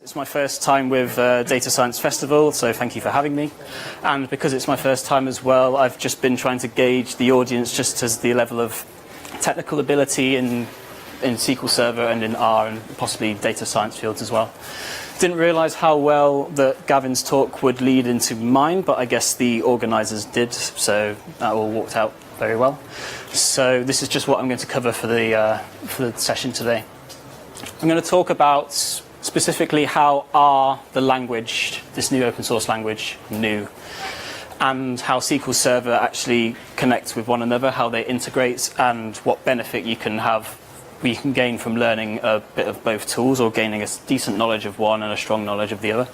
It's my first time with Data Science Festival, so thank you for having me. And because it's my first time as well, I've just been trying to gauge the audience just as the level of technical ability in SQL Server and in R and possibly data science fields as well. Didn't realise how well that Gavin's talk would lead into mine, but I guess the organisers did, so that all worked out very well. So this is just what I'm going to cover for the session today. I'm going to talk about specifically how R, the language, this new open source language, and how SQL Server actually connects with one another, how they integrate, and what benefit you can gain from learning a bit of both tools or gaining a decent knowledge of one and a strong knowledge of the other.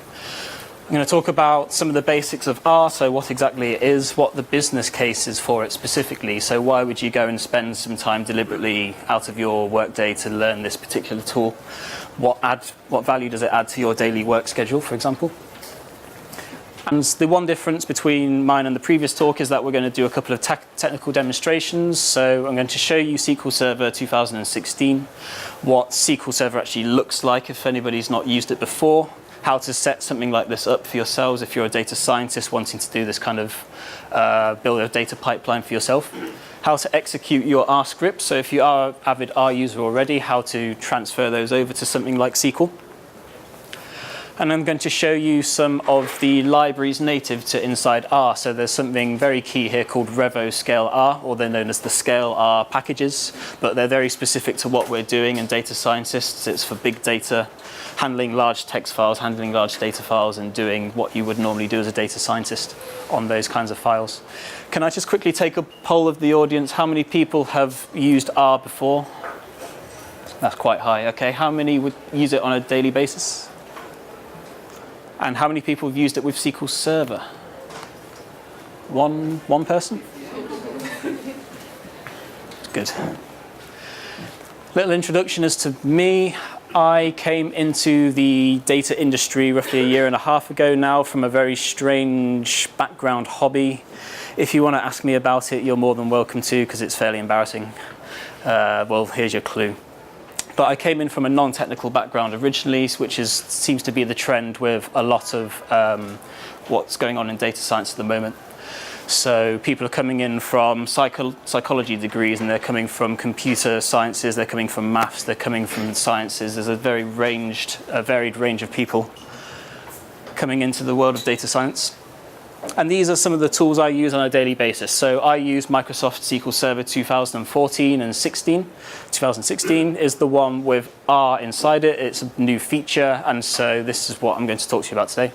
I'm going to talk about some of the basics of R, so what exactly it is, what the business case is for it specifically. So why would you go and spend some time deliberately out of your workday to learn this particular tool? What value does it add to your daily work schedule, for example? And the one difference between mine and the previous talk is that we're going to do a couple of technical demonstrations. So I'm going to show you SQL Server 2016, what SQL Server actually looks like if anybody's not used it before, how to set something like this up for yourselves if you're a data scientist wanting to do this kind of build a data pipeline for yourself, how to execute your R scripts. So if you are an avid R user already, how to transfer those over to something like SQL. And I'm going to show you some of the libraries native to inside R. So there's something very key here called RevoScaleR, or they're known as the ScaleR packages, but they're very specific to what we're doing in data scientists. It's for big data, handling large text files, handling large data files, and doing what you would normally do as a data scientist on those kinds of files. Can I just quickly take a poll of the audience? How many people have used R before? That's quite high. Okay, how many would use it on a daily basis? And how many people have used it with SQL Server? One person? Good. Little introduction as to me. I came into the data industry roughly a year and a half ago now from a very strange background hobby. If you want to ask me about it, you're more than welcome to, because it's fairly embarrassing. Well, here's your clue. But I came in from a non-technical background originally, which seems to be the trend with a lot of what's going on in data science at the moment. So people are coming in from psychology degrees, and they're coming from computer sciences, they're coming from maths, they're coming from sciences. There's a very varied range of people coming into the world of data science. And these are some of the tools I use on a daily basis. So I use Microsoft SQL Server 2014 and 16. 2016 is the one with R inside it. It's a new feature, and so this is what I'm going to talk to you about today.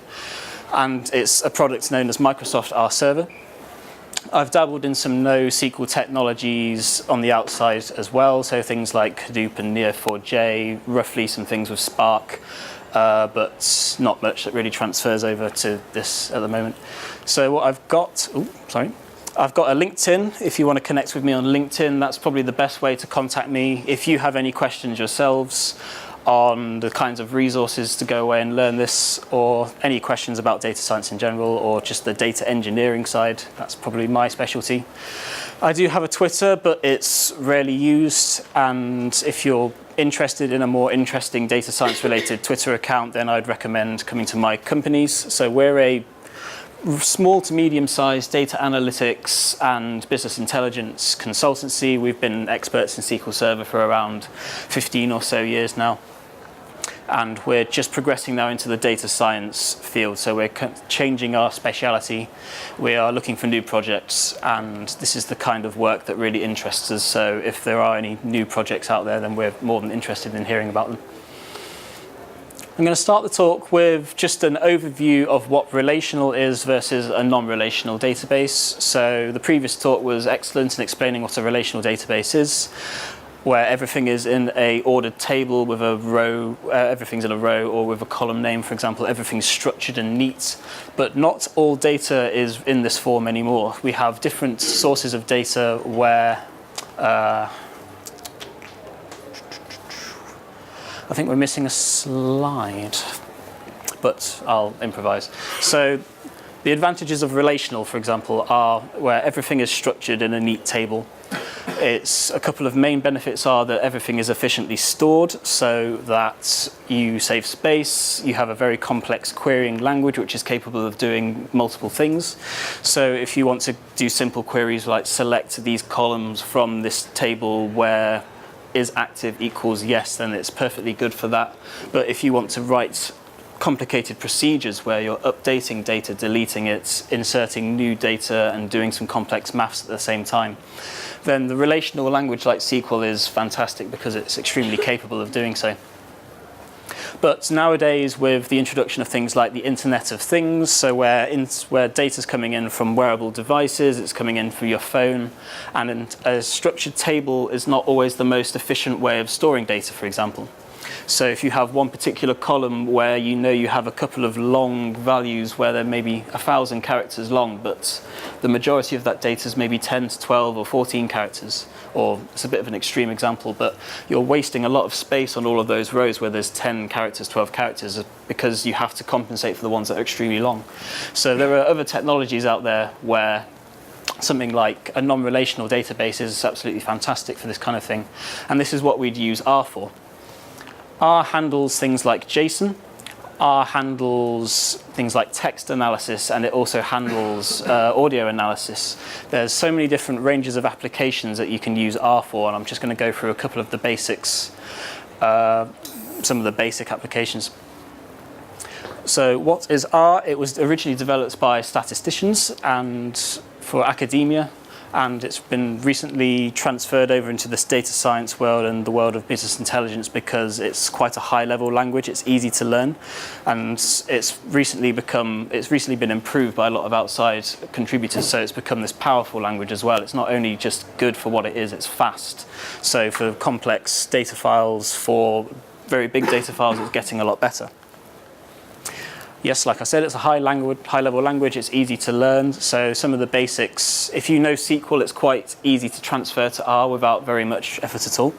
And it's a product known as Microsoft R Server. I've dabbled in some NoSQL technologies on the outside as well, so things like Hadoop and Neo4j, roughly some things with Spark. But not much that really transfers over to this at the moment. So what I've got, I've got a LinkedIn. If you want to connect with me on LinkedIn, that's probably the best way to contact me. If you have any questions yourselves on the kinds of resources to go away and learn this, or any questions about data science in general, or just the data engineering side, that's probably my specialty. I do have a Twitter, but it's rarely used, and if you're interested in a more interesting data science related Twitter account, then I'd recommend coming to my companies. So we're a small to medium sized data analytics and business intelligence consultancy. We've been experts in SQL Server for around 15 or so years now. And we're just progressing now into the data science field. So we're changing our speciality. We are looking for new projects, and this is the kind of work that really interests us. So if there are any new projects out there, then we're more than interested in hearing about them. I'm going to start the talk with just an overview of what relational is versus a non-relational database. So the previous talk was excellent in explaining what a relational database is, where everything is in a ordered table with a row, everything's in a row, or with a column name, for example. Everything's structured and neat, but not all data is in this form anymore. We have different sources of data where, I think we're missing a slide, but I'll improvise. So the advantages of relational, for example, are where everything is structured in a neat table. It's a couple of main benefits are that everything is efficiently stored so that you save space. You have a very complex querying language which is capable of doing multiple things. So if you want to do simple queries like select these columns from this table where is active equals yes, then it's perfectly good for that. But if you want to write complicated procedures where you're updating data, deleting it, inserting new data and doing some complex maths at the same time, then the relational language like SQL is fantastic because it's extremely capable of doing so. But nowadays, with the introduction of things like the Internet of Things, so where data's coming in from wearable devices, it's coming in through your phone, and a structured table is not always the most efficient way of storing data, for example. So if you have one particular column where you know you have a couple of long values where they're maybe 1,000 characters long, but the majority of that data is maybe 10 to 12 or 14 characters, or it's a bit of an extreme example, but you're wasting a lot of space on all of those rows where there's 10 characters, 12 characters, because you have to compensate for the ones that are extremely long. So there are other technologies out there where something like a non-relational database is absolutely fantastic for this kind of thing. And this is what we'd use R for. R handles things like JSON, R handles things like text analysis, and it also handles audio analysis. There's so many different ranges of applications that you can use R for, and I'm just going to go through a couple of the basics, some of the basic applications. So what is R? It was originally developed by statisticians and for academia, and it's been recently transferred over into this data science world and the world of business intelligence because it's quite a high-level language. It's easy to learn, and it's recently been improved by a lot of outside contributors. So it's become this powerful language as well. It's not only just good for what it is; it's fast. So for complex data files, for very big data files, it's getting a lot better. Yes, like I said, it's a high-level language. It's easy to learn. So some of the basics, if you know SQL, it's quite easy to transfer to R without very much effort at all.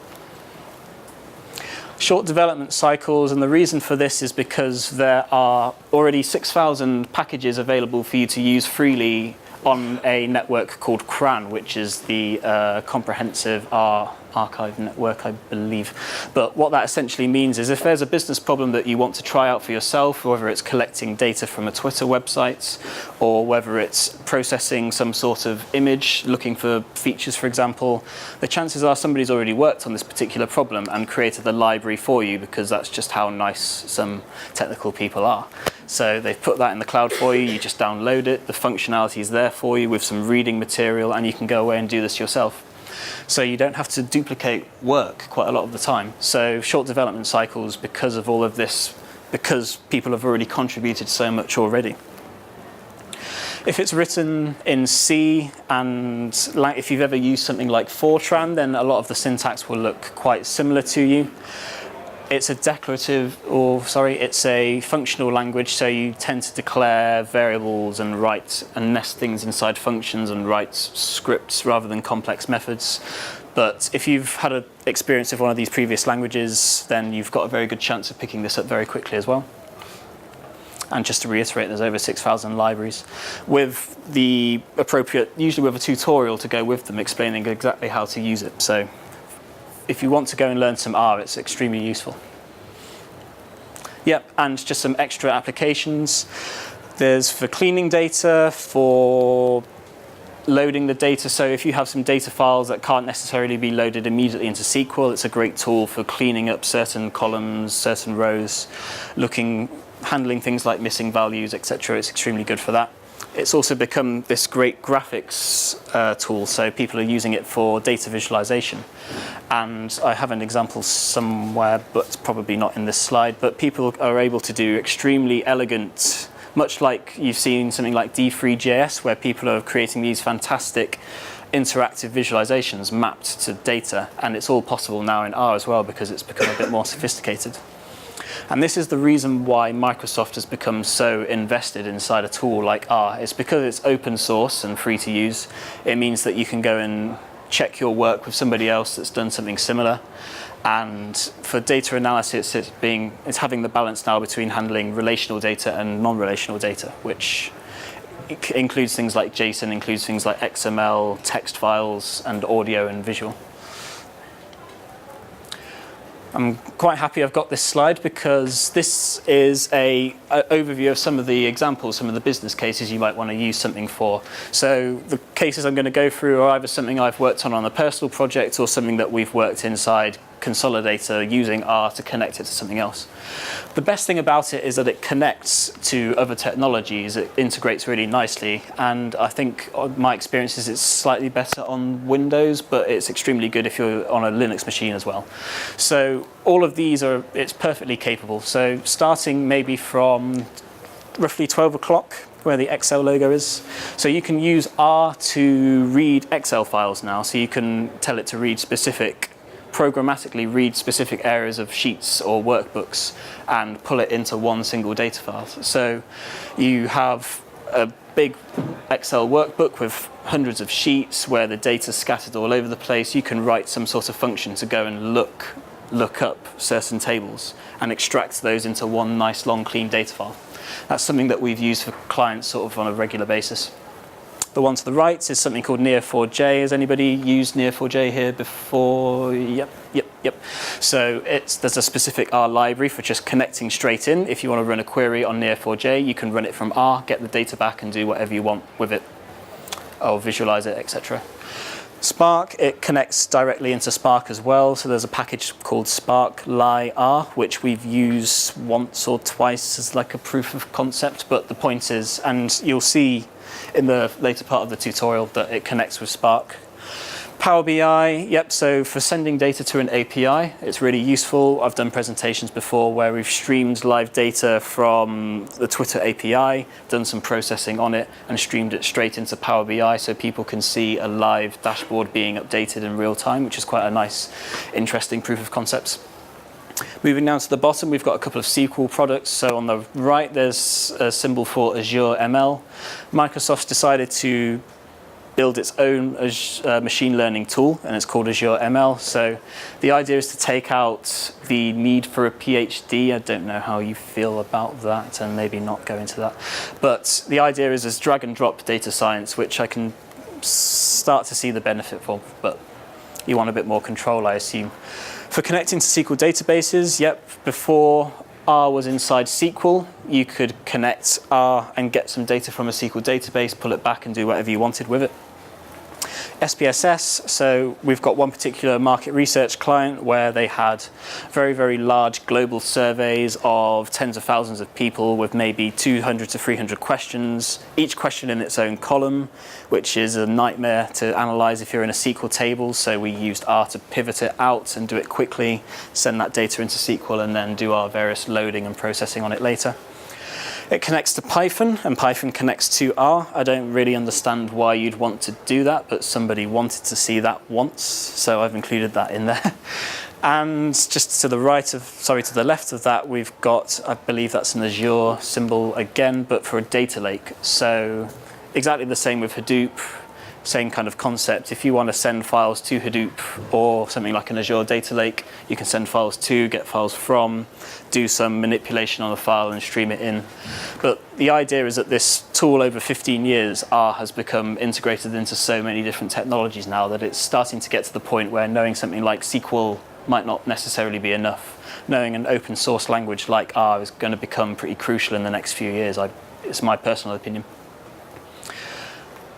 Short development cycles, and the reason for this is because there are already 6,000 packages available for you to use freely on a network called CRAN, which is the Comprehensive R Archive Network, I believe. But what that essentially means is if there's a business problem that you want to try out for yourself, whether it's collecting data from a Twitter website, or whether it's processing some sort of image, looking for features, for example, the chances are somebody's already worked on this particular problem and created the library for you, because that's just how nice some technical people are. So they've put that in the cloud for you, you just download it, the functionality is there for you with some reading material, and you can go away and do this yourself. So you don't have to duplicate work quite a lot of the time. So short development cycles because of all of this, because people have already contributed so much already. If it's written in C, and if you've ever used something like Fortran, then a lot of the syntax will look quite similar to you. It's a it's a functional language, so you tend to declare variables and write and nest things inside functions and write scripts rather than complex methods. But if you've had an experience with one of these previous languages, then you've got a very good chance of picking this up very quickly as well. And just to reiterate, there's over 6,000 libraries with the appropriate, usually with a tutorial to go with them explaining exactly how to use it. So if you want to go and learn some R, it's extremely useful. Yep, and just some extra applications. There's for cleaning data, for loading the data. So if you have some data files that can't necessarily be loaded immediately into SQL, it's a great tool for cleaning up certain columns, certain rows, handling things like missing values, etc. It's extremely good for that. It's also become this great graphics tool, so people are using it for data visualization. And I have an example somewhere, but probably not in this slide, but people are able to do extremely elegant, much like you've seen something like D3JS, where people are creating these fantastic interactive visualizations mapped to data, and it's all possible now in R as well because it's become a bit more sophisticated. And this is the reason why Microsoft has become so invested inside a tool like R. It's because it's open source and free to use. It means that you can go and check your work with somebody else that's done something similar. And for data analysis, it's having the balance now between handling relational data and non-relational data, which it includes things like JSON, includes things like XML, text files, and audio and visual. I'm quite happy I've got this slide because this is an overview of some of the examples, some of the business cases you might want to use something for. So the cases I'm going to go through are either something I've worked on a personal project or something that we've worked inside Consolidata using R to connect it to something else. The best thing about it is that it connects to other technologies. It integrates really nicely, and I think my experience is it's slightly better on Windows, but it's extremely good if you're on a Linux machine as well. So all of these it's perfectly capable. So starting maybe from roughly 12 o'clock, where the Excel logo is. So you can use R to read Excel files now. So you can tell it to programmatically read specific areas of sheets or workbooks and pull it into one single data file. So you have a big Excel workbook with hundreds of sheets where the data's scattered all over the place. You can write some sort of function to go and look up certain tables and extract those into one nice long clean data file. That's something that we've used for clients sort of on a regular basis. The one to the right is something called Neo4j. Has anybody used Neo4j here before? Yep. So there's a specific R library for just connecting straight in. If you want to run a query on Neo4j, you can run it from R, get the data back, and do whatever you want with it, or visualize it, etc. Spark, it connects directly into Spark as well. So there's a package called SparkLiR, which we've used once or twice as like a proof of concept. But the point is, and you'll see in the later part of the tutorial, that it connects with Spark. Power BI, yep, so for sending data to an API, it's really useful. I've done presentations before where we've streamed live data from the Twitter API, done some processing on it, and streamed it straight into Power BI so people can see a live dashboard being updated in real time, which is quite a nice, interesting proof of concepts. Moving down to the bottom, we've got a couple of SQL products. So on the right, there's a symbol for Azure ML. Microsoft's decided to build its own machine learning tool, and it's called Azure ML. So the idea is to take out the need for a PhD. I don't know how you feel about that, and maybe not go into that. But the idea is drag and drop data science, which I can start to see the benefit for, but you want a bit more control, I assume. For connecting to SQL databases, yep, before R was inside SQL, you could connect R and get some data from a SQL database, pull it back and do whatever you wanted with it. SPSS, so we've got one particular market research client where they had very, very large global surveys of tens of thousands of people with maybe 200 to 300 questions, each question in its own column, which is a nightmare to analyze if you're in a SQL table. So we used R to pivot it out and do it quickly, send that data into SQL, and then do our various loading and processing on it later. It connects to Python, and Python connects to R. I don't really understand why you'd want to do that, but somebody wanted to see that once, so I've included that in there. And just to the left of that, we've got, I believe that's an Azure symbol again, but for a data lake. So exactly the same with Hadoop, same kind of concept. If you want to send files to Hadoop or something like an Azure data lake, you can send files to, get files from, do some manipulation on the file and stream it in. But the idea is that this tool over 15 years, R, has become integrated into so many different technologies now that it's starting to get to the point where knowing something like SQL might not necessarily be enough. Knowing an open source language like R is going to become pretty crucial in the next few years. It's my personal opinion.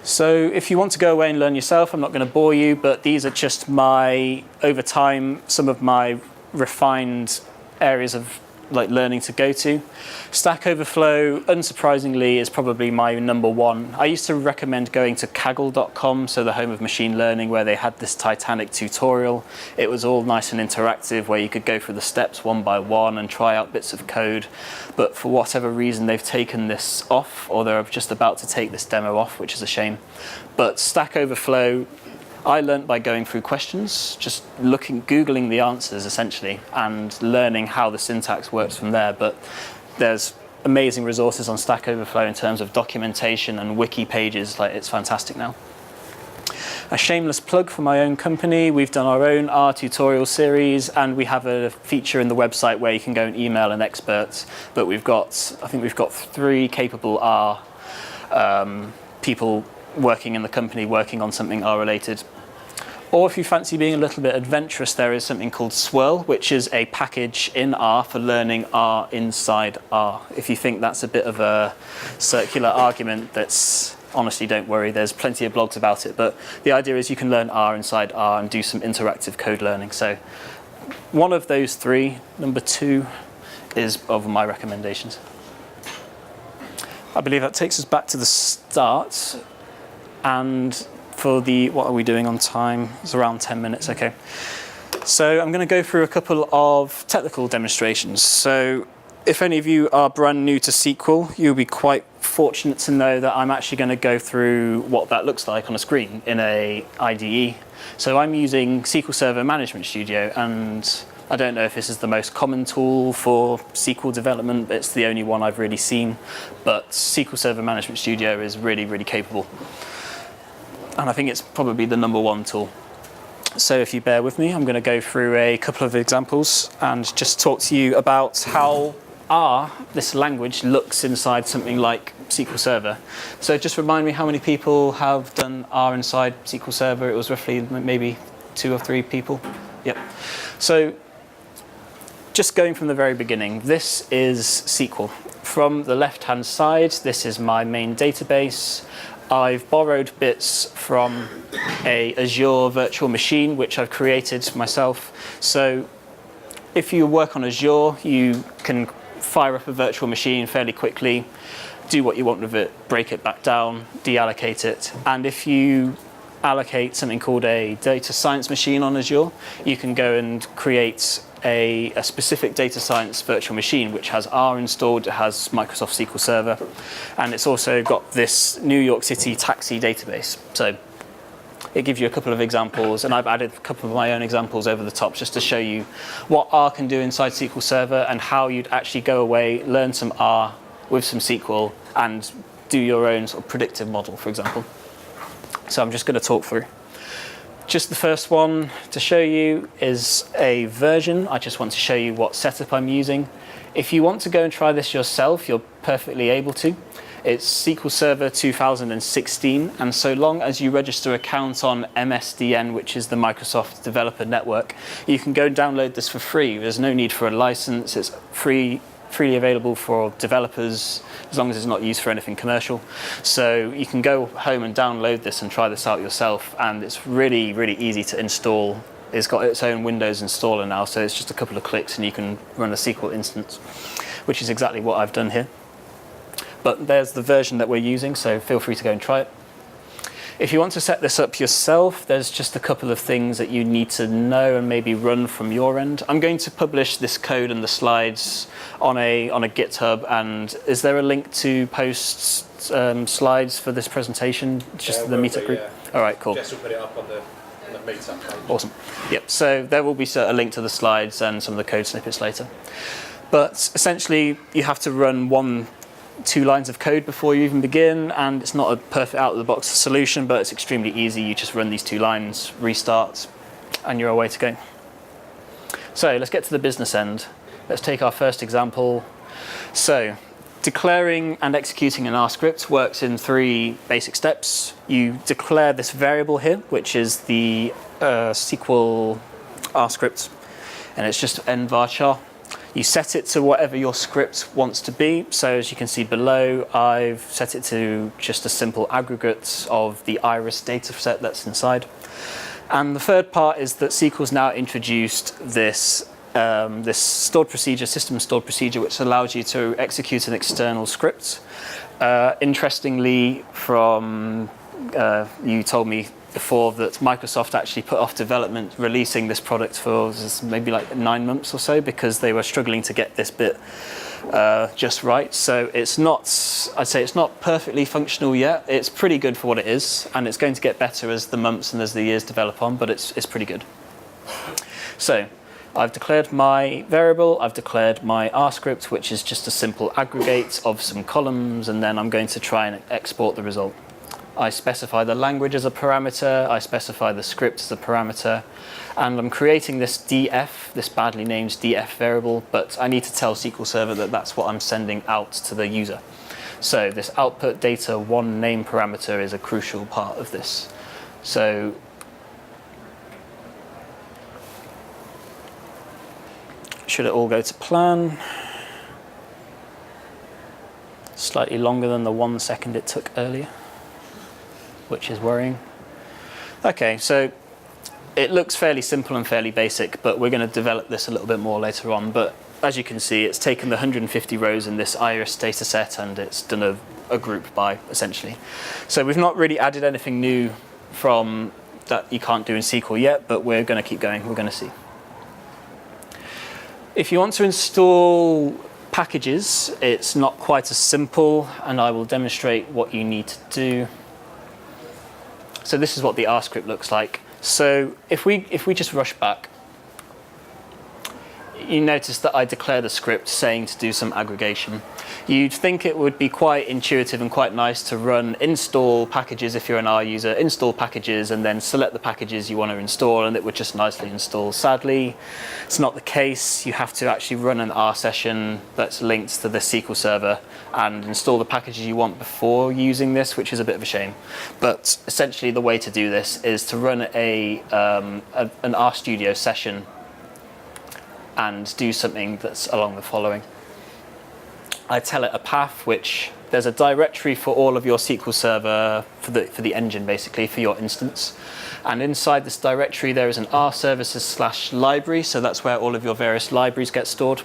So if you want to go away and learn yourself, I'm not going to bore you, but these are just over time, some of my refined areas of learning to go to. Stack Overflow, unsurprisingly, is probably my number one. I used to recommend going to Kaggle.com, so the home of machine learning, where they had this Titanic tutorial. It was all nice and interactive, where you could go through the steps one by one and try out bits of code. But for whatever reason, they've taken this off, or they're just about to take this demo off, which is a shame. But Stack Overflow, I learned by going through questions, just Googling the answers essentially, and learning how the syntax works from there. But there's amazing resources on Stack Overflow in terms of documentation and wiki pages. It's fantastic now. A shameless plug for my own company. We've done our own R tutorial series, and we have a feature in the website where you can go and email an expert. But I think we've got 3 capable R people working in the company working on something R related. Or if you fancy being a little bit adventurous, there is something called Swirl, which is a package in R for learning R inside R. If you think that's a bit of a circular argument, that's honestly, don't worry, there's plenty of blogs about it. But the idea is you can learn R inside R and do some interactive code learning. So one of those three, number 2, is of my recommendations. I believe that takes us back to the start. And for what are we doing on time? It's around 10 minutes, okay. So I'm going to go through a couple of technical demonstrations. So if any of you are brand new to SQL, you'll be quite fortunate to know that I'm actually going to go through what that looks like on a screen in a IDE. So I'm using SQL Server Management Studio, and I don't know if this is the most common tool for SQL development, but it's the only one I've really seen. But SQL Server Management Studio is really, really capable. And I think it's probably the number 1 tool. So if you bear with me, I'm going to go through a couple of examples and just talk to you about how R, this language, looks inside something like SQL Server. So just remind me how many people have done R inside SQL Server. It was roughly maybe 2 or 3 people. Yep. So just going from the very beginning, this is SQL. From the left-hand side, this is my main database. I've borrowed bits from a Azure virtual machine, which I've created myself. So if you work on Azure, you can fire up a virtual machine fairly quickly, do what you want with it, break it back down, deallocate it. And if you allocate something called a data science machine on Azure, you can go and create a specific data science virtual machine which has R installed, it has Microsoft SQL Server, and it's also got this New York City taxi database. So it gives you a couple of examples, and I've added a couple of my own examples over the top just to show you what R can do inside SQL Server and how you'd actually go away, learn some R with some SQL, and do your own sort of predictive model, for example. So I'm just going to talk through. Just the first one to show you is a version. I just want to show you what setup I'm using. If you want to go and try this yourself, you're perfectly able to. It's SQL Server 2016, and so long as you register an account on MSDN, which is the Microsoft Developer Network, you can go and download this for free. There's no need for a license. It's freely available for developers as long as it's not used for anything commercial. So you can go home and download this and try this out yourself, and it's really, really easy to install. It's got its own Windows installer now, so it's just a couple of clicks and you can run a SQL instance, which is exactly what I've done here. But there's the version that we're using, so feel free to go and try it. If you want to set this up yourself, there's just a couple of things that you need to know and maybe run from your end. I'm going to publish this code and the slides on a GitHub, and is there a link to post slides for this presentation? Just the meetup group? Yeah. All right, cool. Jess will put it up on the meetup page. Awesome. Yep, so there will be a link to the slides and some of the code snippets later. But essentially, you have to run 2 lines of code before you even begin, and it's not a perfect out-of-the-box solution, but it's extremely easy. You just run these 2 lines, restart, and you're away to go. So let's get to the business end. Let's take our first example. So declaring and executing an R script works in 3 basic steps. You declare this variable here, which is the SQL R script, and it's just nvarchar. You set it to whatever your script wants to be. So as you can see below, I've set it to just a simple aggregate of the iris data set that's inside. And the third part is that SQL's now introduced this stored procedure, system stored procedure, which allows you to execute an external script. Interestingly, you told me before that Microsoft actually put off development releasing this product for maybe like 9 months or so because they were struggling to get this bit just right. So it's not, I'd say it's not perfectly functional yet. It's pretty good for what it is, and it's going to get better as the months and as the years develop on, but it's pretty good. So I've declared my variable, I've declared my R script, which is just a simple aggregate of some columns, and then I'm going to try and export the result. I specify the language as a parameter, I specify the script as a parameter, and I'm creating this df, this badly named df variable, but I need to tell SQL Server that that's what I'm sending out to the user. So this output data one name parameter is a crucial part of this. So should it all go to plan? Slightly longer than the 1 second it took earlier, which is worrying. Okay, so it looks fairly simple and fairly basic, but we're going to develop this a little bit more later on. But as you can see, it's taken the 150 rows in this iris data set and it's done a group by, essentially. So we've not really added anything new from that you can't do in SQL yet, but we're going to keep going. We're going to see. If you want to install packages, it's not quite as simple, and I will demonstrate what you need to do. So this is what the R script looks like. So if we just rush back, you notice that I declare the script saying to do some aggregation. You'd think it would be quite intuitive and quite nice to run install packages if you're an R user, install packages, and then select the packages you want to install, and it would just nicely install. Sadly, it's not the case. You have to actually run an R session that's linked to the SQL Server and install the packages you want before using this, which is a bit of a shame. But essentially the way to do this is to run an RStudio session and do something that's along the following. I tell it a path, which there's a directory for all of your SQL Server, for the engine basically, for your instance. And inside this directory there is an R services/library, so that's where all of your various libraries get stored.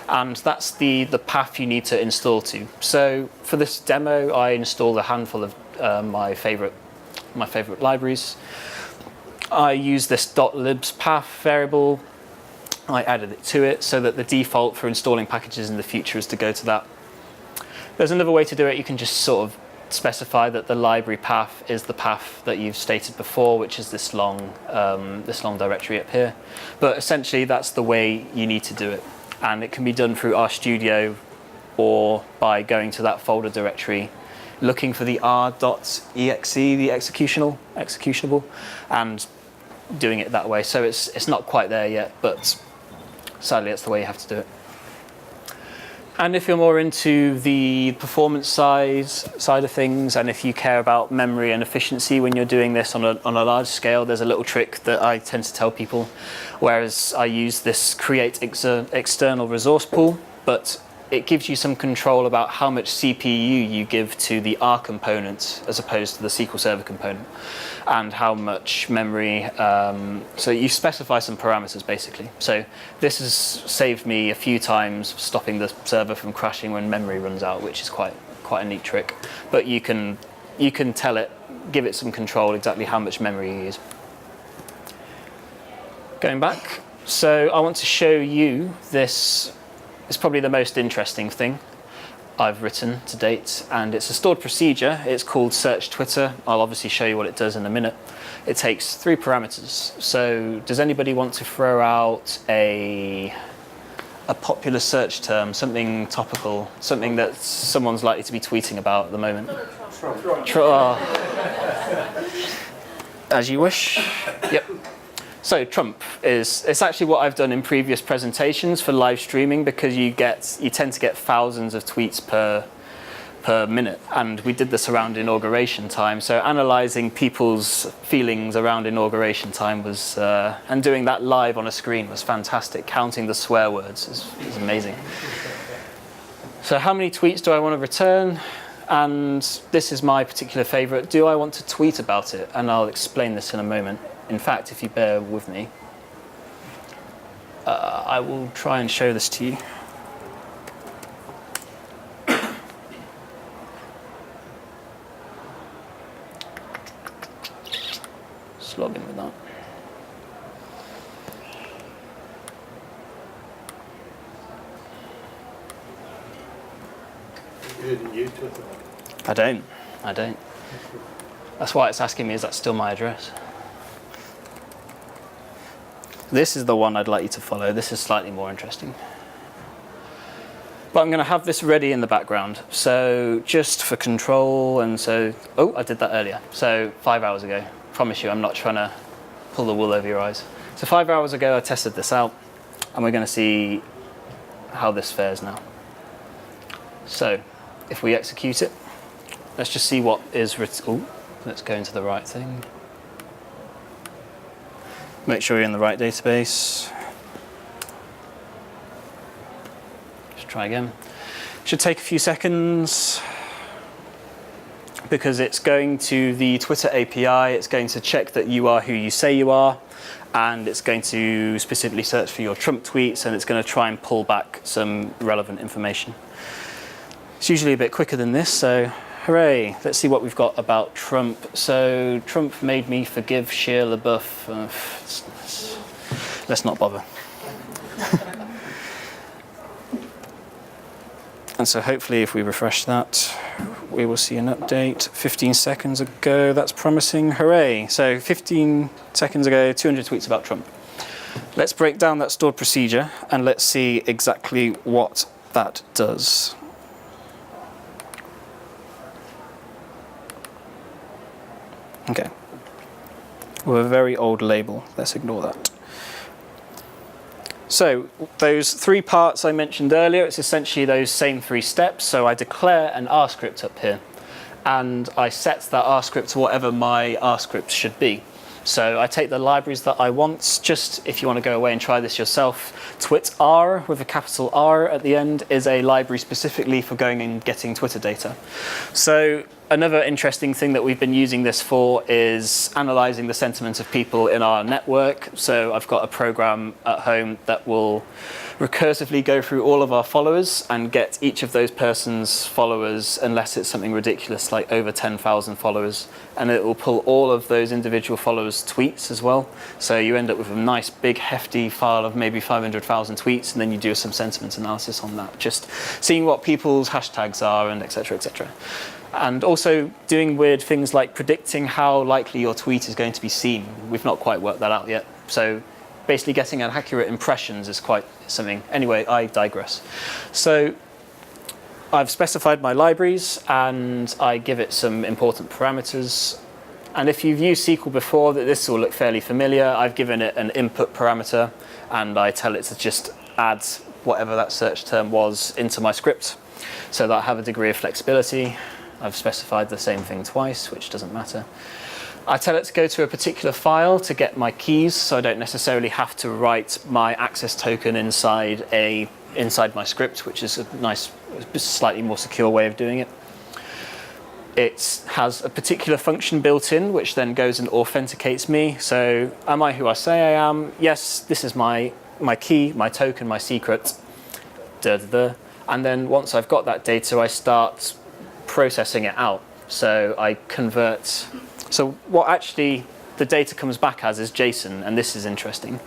And that's the path you need to install to. So for this demo, I installed a handful of my favorite libraries. I use this .libs path variable. I added it to it so that the default for installing packages in the future is to go to that. There's another way to do it. You can just sort of specify that the library path is the path that you've stated before, which is this long directory up here. But essentially, that's the way you need to do it. And it can be done through RStudio or by going to that folder directory, looking for the r.exe, the executionable, and doing it that way. So it's not quite there yet, but sadly, that's the way you have to do it. And if you're more into the performance side of things, and if you care about memory and efficiency when you're doing this on a large scale, there's a little trick that I tend to tell people, whereas I use this create external resource pool, but it gives you some control about how much CPU you give to the R component as opposed to the SQL Server component, and how much memory. So you specify some parameters basically. So this has saved me a few times stopping the server from crashing when memory runs out, which is quite a neat trick. But you can tell it, give it some control exactly how much memory you use. Going back, so I want to show you this. It's probably the most interesting thing I've written to date, and it's a stored procedure. It's called search Twitter. I'll obviously show you what it does in a minute. It takes 3 parameters. So does anybody want to throw out a popular search term, something topical, something that someone's likely to be tweeting about at the moment? Trump. As you wish. Yep. So Trump it's actually what I've done in previous presentations for live streaming, because you tend to get thousands of tweets per minute, and we did this around inauguration time. So analysing people's feelings around inauguration time was, and doing that live on a screen was fantastic. Counting the swear words is amazing. So how many tweets do I want to return? And this is my particular favourite. Do I want to tweet about it? And I'll explain this in a moment. In fact, if you bear with me, I will try and show this to you. Just log in with that. You didn't use Twitter? I don't. That's why it's asking me, is that still my address? This is the one I'd like you to follow. This is slightly more interesting. But I'm going to have this ready in the background. So just for control, and so, oh, I did that earlier. So 5 hours ago. Promise you, I'm not trying to pull the wool over your eyes. So 5 hours ago, I tested this out, and we're going to see how this fares now. So if we execute it, let's just see what is written. Oh, let's go into the right thing. Make sure you're in the right database. Just try again. Should take a few seconds because it's going to the Twitter API. It's going to check that you are who you say you are, and it's going to specifically search for your Trump tweets, and it's going to try and pull back some relevant information. It's usually a bit quicker than this, so hooray. Let's see what we've got about Trump. So Trump made me forgive Shia LaBeouf. Let's not bother. And so hopefully if we refresh that, we will see an update 15 seconds ago. That's promising. Hooray. So 15 seconds ago, 200 tweets about Trump. Let's break down that stored procedure and let's see exactly what that does. Okay. With a very old label. Let's ignore that. So those 3 parts I mentioned earlier, it's essentially those same 3 steps. So I declare an R script up here, and I set that R script to whatever my R script should be. So I take the libraries that I want. Just if you want to go away and try this yourself, TwitR with a capital R at the end is a library specifically for going and getting Twitter data. So another interesting thing that we've been using this for is analyzing the sentiment of people in our network. So I've got a program at home that will recursively go through all of our followers and get each of those person's followers, unless it's something ridiculous like over 10,000 followers, and it will pull all of those individual followers' tweets as well. So you end up with a nice big hefty file of maybe 500,000 tweets, and then you do some sentiment analysis on that, just seeing what people's hashtags are and et cetera, et cetera. And also doing weird things like predicting how likely your tweet is going to be seen. We've not quite worked that out yet. So basically getting an accurate impressions is quite something. Anyway, I digress. So I've specified my libraries and I give it some important parameters. And if you've used SQL before, this will look fairly familiar. I've given it an input parameter and I tell it to just add whatever that search term was into my script so that I have a degree of flexibility. I've specified the same thing twice, which doesn't matter. I tell it to go to a particular file to get my keys, so I don't necessarily have to write my access token inside my script, which is a nice, slightly more secure way of doing it. It has a particular function built in, which then goes and authenticates me. So, am I who I say I am? Yes, this is my key, my token, my secret. And then once I've got that data, I start processing it out. So I convert. So what actually the data comes back as is JSON, and this is interesting.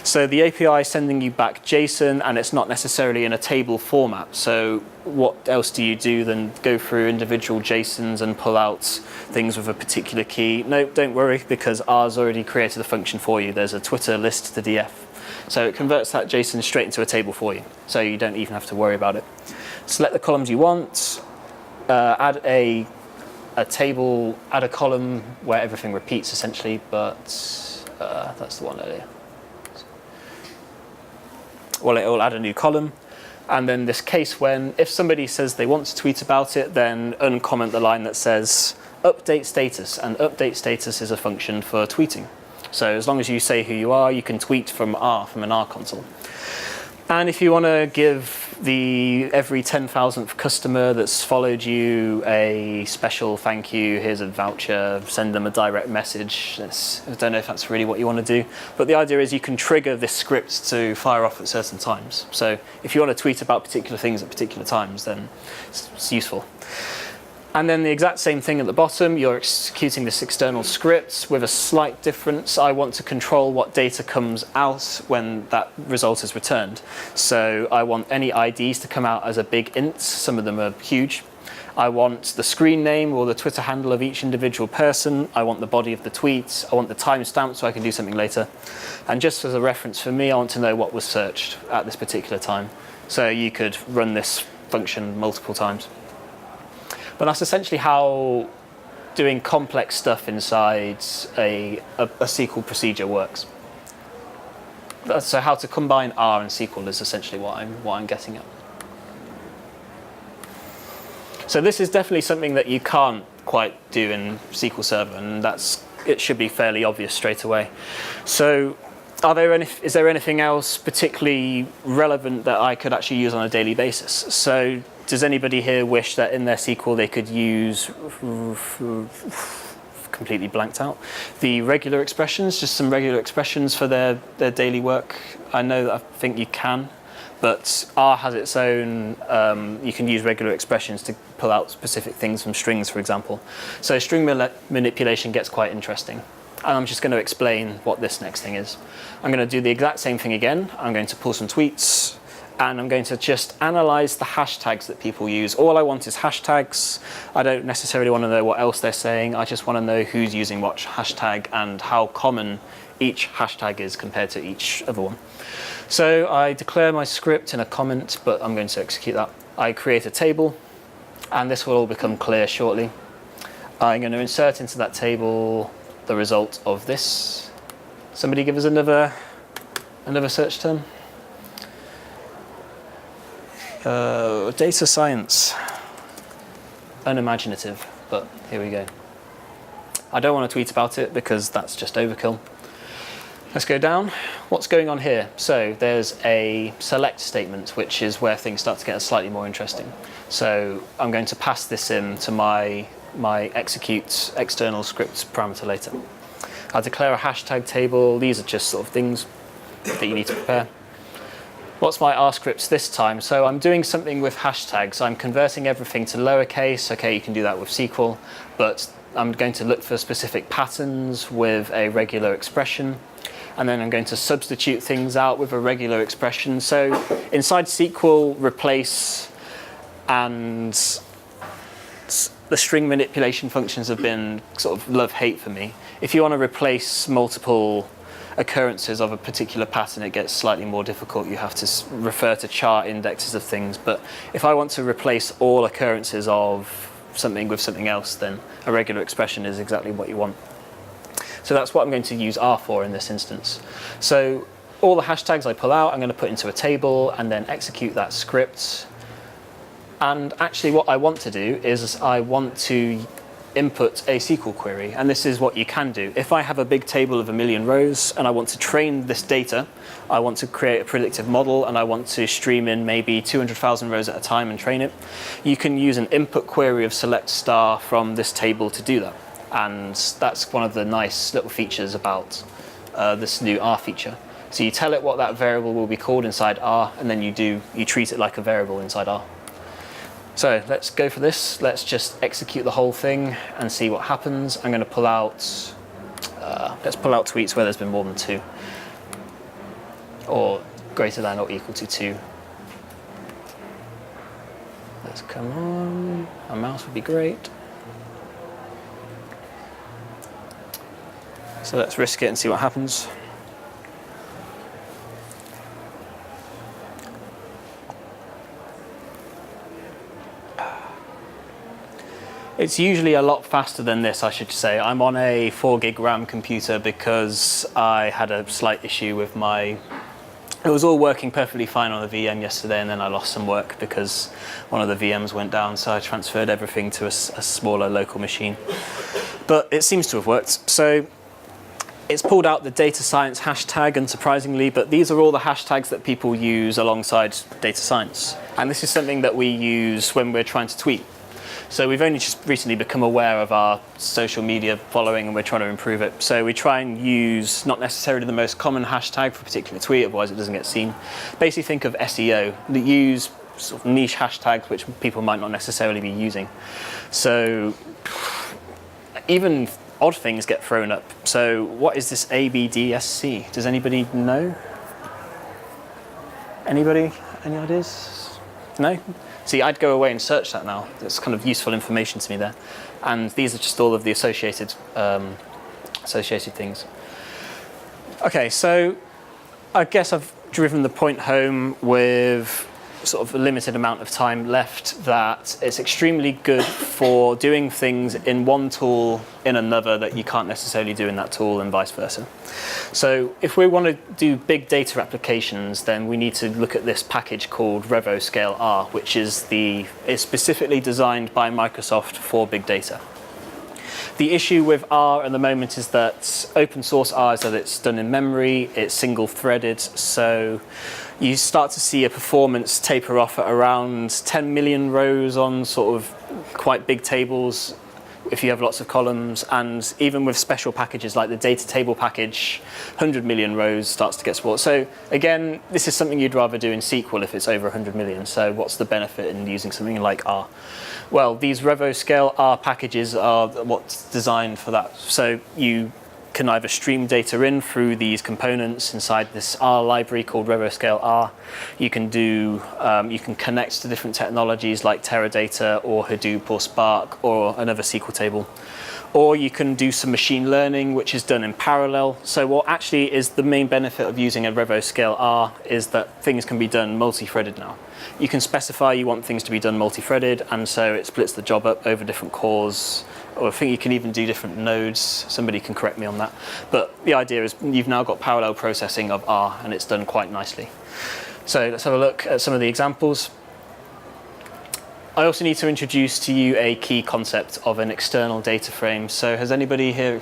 So the API is sending you back JSON, and it's not necessarily in a table format. So what else do you do than go through individual JSONs and pull out things with a particular key? No, don't worry, because R's already created a function for you. There's a Twitter list to DF. So it converts that JSON straight into a table for you. So you don't even have to worry about it. Select the columns you want, add a table, add a column where everything repeats essentially, but that's the one earlier. Well, it will add a new column, and then this case when, if somebody says they want to tweet about it, then uncomment the line that says update status, and update status is a function for tweeting. So as long as you say who you are, you can tweet from an R console. And if you want to give every 10,000th customer that's followed you a special thank you, here's a voucher, send them a direct message. I don't know if that's really what you want to do, but the idea is you can trigger this script to fire off at certain times. So if you want to tweet about particular things at particular times, then it's useful. And then the exact same thing at the bottom, you're executing this external script with a slight difference. I want to control what data comes out when that result is returned. So I want any IDs to come out as a big int. Some of them are huge. I want the screen name or the Twitter handle of each individual person. I want the body of the tweet. I want the timestamp so I can do something later. And just as a reference for me, I want to know what was searched at this particular time. So you could run this function multiple times. But that's essentially how doing complex stuff inside a SQL procedure works. So how to combine R and SQL is essentially what I'm getting at. So this is definitely something that you can't quite do in SQL Server, and it should be fairly obvious straight away. So is there anything else particularly relevant that I could actually use on a daily basis? So does anybody here wish that in their SQL they could use, completely blanked out, the regular expressions, just some regular expressions for their daily work? I know that I think you can, but R has its own, you can use regular expressions to pull out specific things from strings, for example. So string manipulation gets quite interesting. And I'm just going to explain what this next thing is. I'm going to do the exact same thing again. I'm going to pull some tweets, and I'm going to just analyze the hashtags that people use. All I want is hashtags. I don't necessarily want to know what else they're saying. I just want to know who's using what hashtag and how common each hashtag is compared to each other one. So I declare my script in a comment, but I'm going to execute that. I create a table, and this will all become clear shortly. I'm going to insert into that table the result of this. Somebody give us another search term. Data science. Unimaginative, but here we go. I don't want to tweet about it because that's just overkill. Let's go down. What's going on here? So there's a select statement, which is where things start to get slightly more interesting. So I'm going to pass this in to my execute external script parameter later. I'll declare a hashtag table. These are just sort of things that you need to prepare. What's my R scripts this time? So I'm doing something with hashtags. I'm converting everything to lowercase. Okay, you can do that with SQL, but I'm going to look for specific patterns with a regular expression. And then I'm going to substitute things out with a regular expression. So inside SQL, replace and the string manipulation functions have been sort of love-hate for me. If you want to replace multiple occurrences of a particular pattern, it gets slightly more difficult. You have to refer to chart indexes of things. But if I want to replace all occurrences of something with something else, then a regular expression is exactly what you want. So that's what I'm going to use R for in this instance. So all the hashtags I pull out, I'm going to put into a table and then execute that script. And actually what I want to do is I want to input a SQL query. And this is what you can do. If I have a big table of 1 million rows and I want to train this data, I want to create a predictive model and I want to stream in maybe 200,000 rows at a time and train it, you can use an input query of select star from this table to do that. And that's one of the nice little features about this new R feature. So you tell it what that variable will be called inside R, and then you treat it like a variable inside R. So let's go for this. Let's just execute the whole thing and see what happens. I'm going to pull out, let's pull out tweets where there's been more than 2, or greater than or equal to 2. Let's come on. A mouse would be great. So let's risk it and see what happens. It's usually a lot faster than this, I should say. I'm on a 4 gig RAM computer because I had a slight issue with it was all working perfectly fine on the VM yesterday, and then I lost some work because one of the VMs went down, so I transferred everything to a smaller local machine. But it seems to have worked. So it's pulled out the data science hashtag, unsurprisingly, but these are all the hashtags that people use alongside data science. And this is something that we use when we're trying to tweet. So we've only just recently become aware of our social media following, and we're trying to improve it. So we try and use not necessarily the most common hashtag for a particular tweet, otherwise it doesn't get seen. Basically think of SEO, that use sort of niche hashtags which people might not necessarily be using. So even odd things get thrown up. So what is this ABDSC? Does anybody know? Anybody? Any ideas? No? See, I'd go away and search that now. That's kind of useful information to me there. And these are just all of the associated things. Okay, so I guess I've driven the point home with sort of a limited amount of time left, that it's extremely good for doing things in one tool in another that you can't necessarily do in that tool, and vice versa. So if we want to do big data applications, then we need to look at this package called RevoScaleR, which is specifically designed by Microsoft for big data. The issue with R at the moment is that open source R is that it's done in memory, it's single threaded, so you start to see a performance taper off at around 10 million rows on sort of quite big tables if you have lots of columns, and even with special packages like the data table package, 100 million rows starts to get support. So again, this is something you'd rather do in SQL if it's over 100 million, so what's the benefit in using something like R? Well, these RevoScaleR packages are what's designed for that. So you can either stream data in through these components inside this R library called RevoScaleR. You can connect to different technologies like Teradata or Hadoop or Spark or another SQL table. Or you can do some machine learning, which is done in parallel. So what actually is the main benefit of using a RevoScaleR is that things can be done multi-threaded now. You can specify you want things to be done multi-threaded, and so it splits the job up over different cores, or I think you can even do different nodes. Somebody can correct me on that. But the idea is you've now got parallel processing of R, and it's done quite nicely. So let's have a look at some of the examples. I also need to introduce to you a key concept of an external data frame. So has anybody here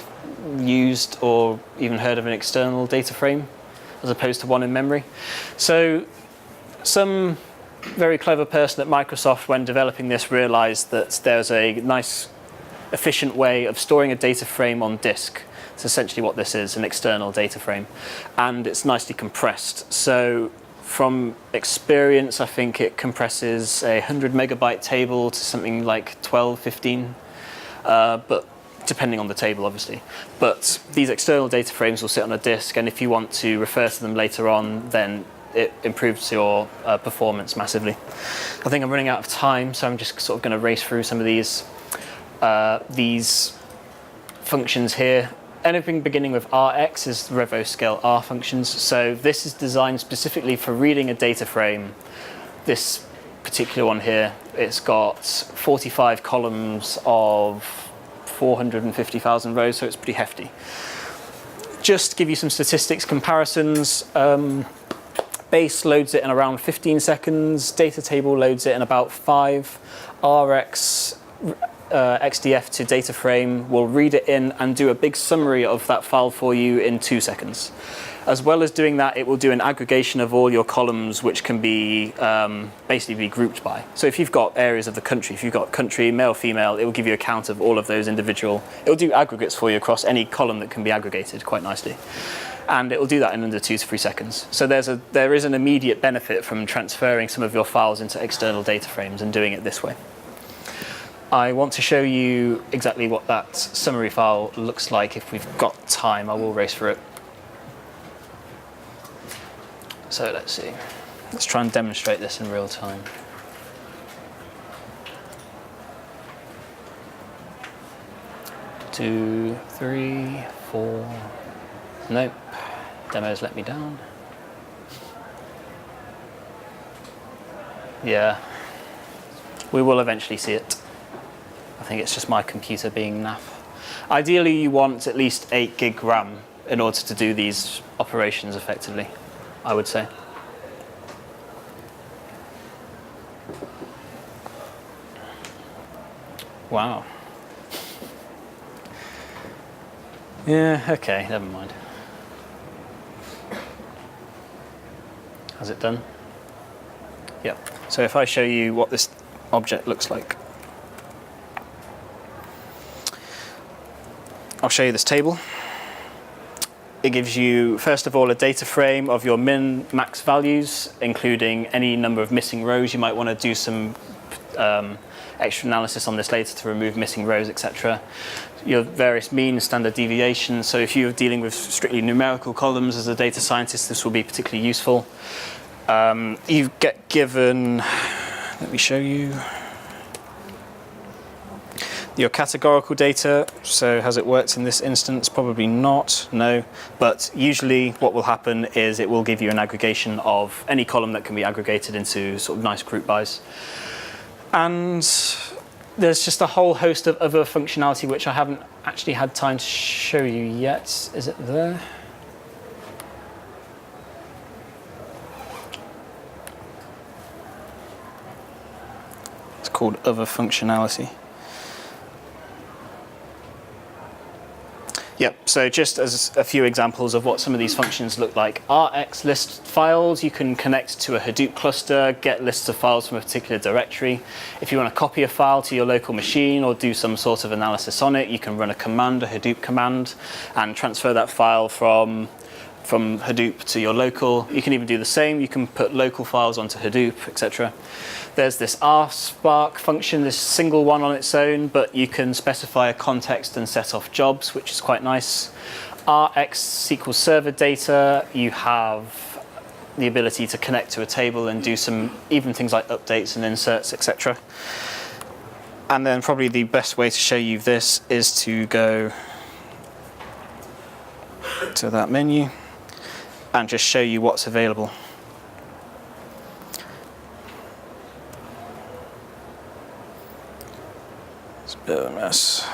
used or even heard of an external data frame as opposed to one in memory? So some very clever person at Microsoft, when developing this, realized that there's a nice, efficient way of storing a data frame on disk. It's essentially what this is, an external data frame. And it's nicely compressed. So from experience, I think it compresses a 100 megabyte table to something like 12, 15, but depending on the table, obviously. But these external data frames will sit on a disk, and if you want to refer to them later on, then it improves your performance massively. I think I'm running out of time, so I'm just sort of going to race through some of these functions here. Anything beginning with Rx is RevoScaleR functions. So this is designed specifically for reading a data frame. This particular one here, it's got 45 columns of 450,000 rows, so it's pretty hefty. Just to give you some statistics comparisons, Base loads it in around 15 seconds, data table loads it in about 5, Rx XDF to data frame will read it in and do a big summary of that file for you in 2 seconds. As well as doing that, it will do an aggregation of all your columns, which can be basically be grouped by. So if you've got areas of the country, if you've got country, male, female, it will give you a count of all of those individual. It will do aggregates for you across any column that can be aggregated quite nicely. And it will do that in under 2 to 3 seconds. So there is an immediate benefit from transferring some of your files into external data frames and doing it this way. I want to show you exactly what that summary file looks like if we've got time. I will race through it. So let's see. Let's try and demonstrate this in real time. Two, three, four. Nope. Demo's let me down. Yeah. We will eventually see it. I think it's just my computer being naff. Ideally, you want at least 8 gig RAM in order to do these operations effectively, I would say. Wow. Yeah, okay, never mind. Has it done? Yep. So if I show you what this object looks like. I'll show you this table. It gives you, first of all, a data frame of your min, max values, including any number of missing rows. You might want to do some extra analysis on this later to remove missing rows, etc. Your various mean, standard deviations. So if you're dealing with strictly numerical columns as a data scientist, this will be particularly useful. You get given, let me show you. Your categorical data, so has it worked in this instance? Probably not, no. But usually what will happen is it will give you an aggregation of any column that can be aggregated into sort of nice group bys. And there's just a whole host of other functionality which I haven't actually had time to show you yet. Is it there? It's called other functionality. Yep, so just as a few examples of what some of these functions look like. Rx list files, you can connect to a Hadoop cluster, get lists of files from a particular directory. If you want to copy a file to your local machine or do some sort of analysis on it, you can run a command, a Hadoop command, and transfer that file from Hadoop to your local. You can even do the same. You can put local files onto Hadoop, etc. There's this rspark function, this single one on its own, but you can specify a context and set off jobs, which is quite nice. Rx SQL Server data, you have the ability to connect to a table and do some even things like updates and inserts, etc. And then probably the best way to show you this is to go to that menu and just show you what's available. It's a bit of a mess.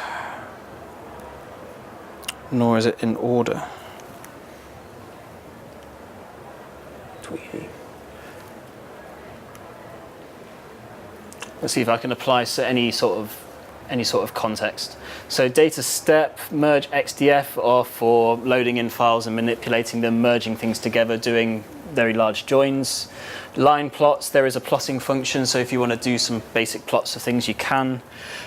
Nor is it in order. Let's see if I can apply any sort of context. So data step, merge XDF, or for loading in files and manipulating them, merging things together, doing very large joins. Line plots, there is a plotting function, so if you want to do some basic plots of things, you can.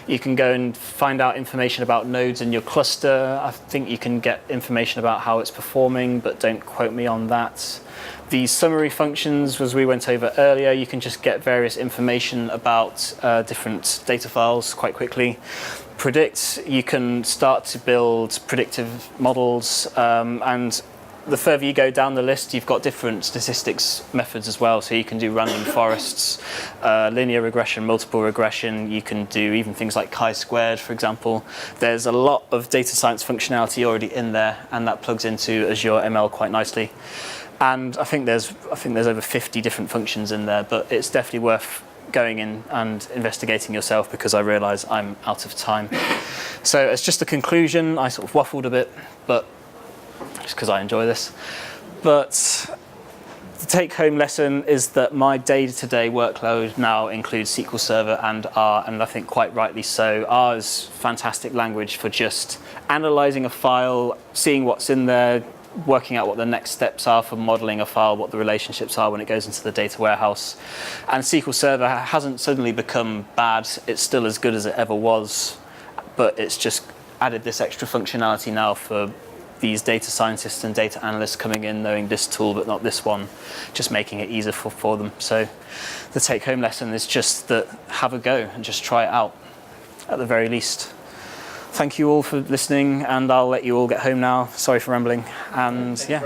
You can go and find out information about nodes in your cluster. I think you can get information about how it's performing, but don't quote me on that. The summary functions, as we went over earlier, you can just get various information about different data files quite quickly. Predict, you can start to build predictive models, and the further you go down the list, you've got different statistics methods as well. So you can do random forests, linear regression, multiple regression. You can do even things like chi-squared, for example. There's a lot of data science functionality already in there, and that plugs into Azure ML quite nicely. And I think there's over 50 different functions in there, but it's definitely worth going in and investigating yourself, because I realise I'm out of time. So as just a conclusion, I sort of waffled a bit, but just because I enjoy this. But the take-home lesson is that my day-to-day workload now includes SQL Server and R, and I think quite rightly so. R is fantastic language for just analysing a file, seeing what's in there, working out what the next steps are for modeling a file, what the relationships are when it goes into the data warehouse. And SQL Server hasn't suddenly become bad. It's still as good as it ever was, but it's just added this extra functionality now for these data scientists and data analysts coming in, knowing this tool but not this one, just making it easier for them. So the take-home lesson is just that have a go and just try it out, at the very least. Thank you all for listening, and I'll let you all get home now. Sorry for rambling. And yeah.